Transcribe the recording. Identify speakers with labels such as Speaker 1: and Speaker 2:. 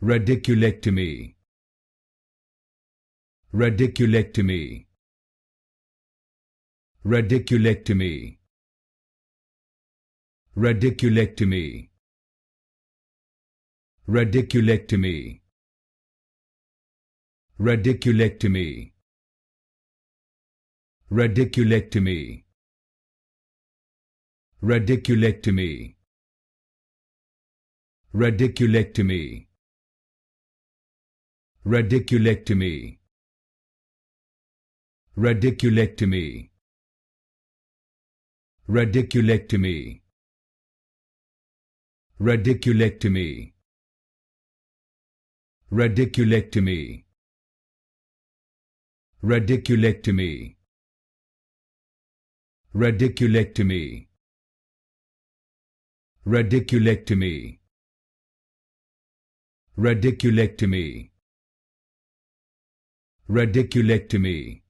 Speaker 1: Radiculectomy. Radiculectomy. Radiculectomy. Radiculectomy. Radiculectomy. Radiculectomy. Radiculectomy. Radiculectomy. Radiculectomy. Radiculectomy. Radiculectomy. Radiculectomy. Radiculectomy. Radiculectomy. Radiculectomy. Radiculectomy. Radiculectomy. Radiculectomy. Radiculectomy.